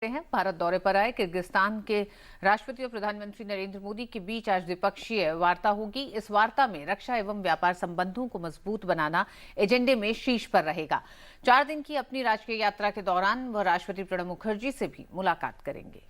हैं। भारत दौरे पर आए किर्गिस्तान के राष्ट्रपति और प्रधानमंत्री नरेंद्र मोदी के बीच आज द्विपक्षीय वार्ता होगी। इस वार्ता में रक्षा एवं व्यापार संबंधों को मजबूत बनाना एजेंडे में शीर्ष पर रहेगा। 4 दिन की अपनी राजकीय यात्रा के दौरान वह राष्ट्रपति प्रणब मुखर्जी से भी मुलाकात करेंगे।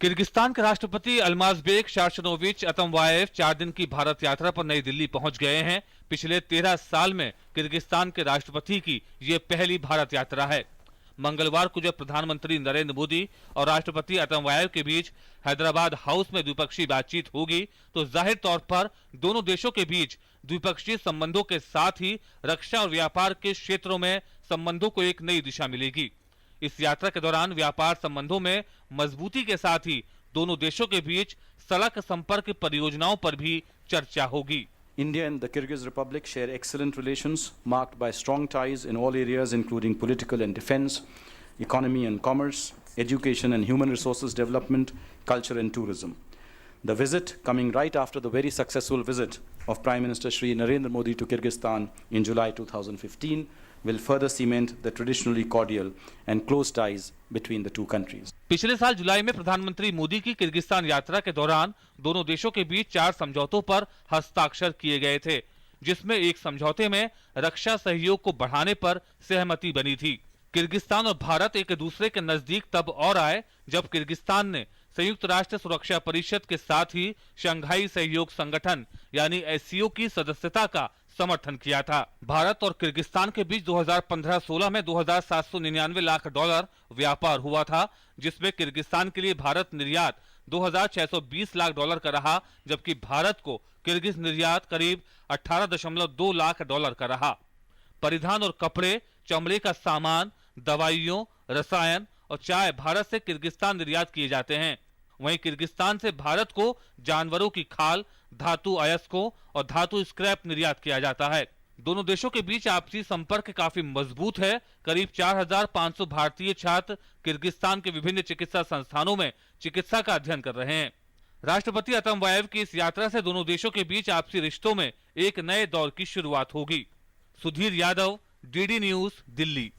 किर्गिस्तान के राष्ट्रपति अल्माज़बेक शारशनोविच अतमवायेव 4 दिन की भारत यात्रा पर नई दिल्ली पहुंच गए हैं। पिछले 13 साल में किर्गिस्तान के राष्ट्रपति की ये पहली भारत यात्रा है। मंगलवार को जब प्रधानमंत्री नरेंद्र मोदी और राष्ट्रपति अतमवायेव के बीच हैदराबाद हाउस में द्विपक्षीय बातचीत होगी, तो जाहिर तौर पर दोनों देशों के बीच द्विपक्षीय संबंधों के साथ ही रक्षा और व्यापार के क्षेत्रों में संबंधों को एक नई दिशा मिलेगी। इस यात्रा के दौरान व्यापार संबंधों में मजबूती के साथ ही दोनों देशों के बीच सड़क संपर्क परियोजनाओं पर भी चर्चा होगी। India and the Kyrgyz Republic share excellent relations marked by strong ties in all areas including political and defense, economy and commerce, education and human resources development, culture and tourism. The visit, coming right after the very successful visit of Prime Minister Shri Narendra Modi to Kyrgyzstan in July 2015, will further cement the traditionally cordial and close ties between the two countries. पिछले साल जुलाई में प्रधानमंत्री मोदी की Kyrgyzstan यात्रा के दौरान दोनों देशों के बीच 4 समझौतों पर हस्ताक्षर किए गए थे, जिसमें एक समझौते में रक्षा सहयोग को बढ़ाने पर सहमति बनी थी। किर्गिस्तान और भारत एक दूसरे के नजदीक तब और आए जब किर्गिस्तान ने संयुक्त राष्ट्र सुरक्षा परिषद के साथ ही शंघाई सहयोग संगठन यानी एससीओ की सदस्यता का समर्थन किया था। भारत और किर्गिस्तान के बीच 2015-16 में $2,799 लाख व्यापार हुआ था, जिसमें किर्गिस्तान के लिए भारत निर्यात $2,620 लाख का रहा, जबकि भारत को किर्गिज निर्यात करीब $18.2 लाख का रहा। परिधान और कपड़े, चमड़े का सामान, दवाइयों, रसायन और चाय भारत से किर्गिस्तान निर्यात किए जाते हैं। वहीं किर्गिस्तान से भारत को जानवरों की खाल, धातु अयस्कों और धातु स्क्रैप निर्यात किया जाता है। दोनों देशों के बीच आपसी संपर्क काफी मजबूत है। करीब 4,500 भारतीय छात्र किर्गिस्तान के विभिन्न चिकित्सा संस्थानों में चिकित्सा का अध्ययन कर रहे हैं। राष्ट्रपति अतमवायेव की इस यात्रा से दोनों देशों के बीच आपसी रिश्तों में एक नए दौर की शुरुआत होगी। Sudhir Yadav, DD news, Delhi.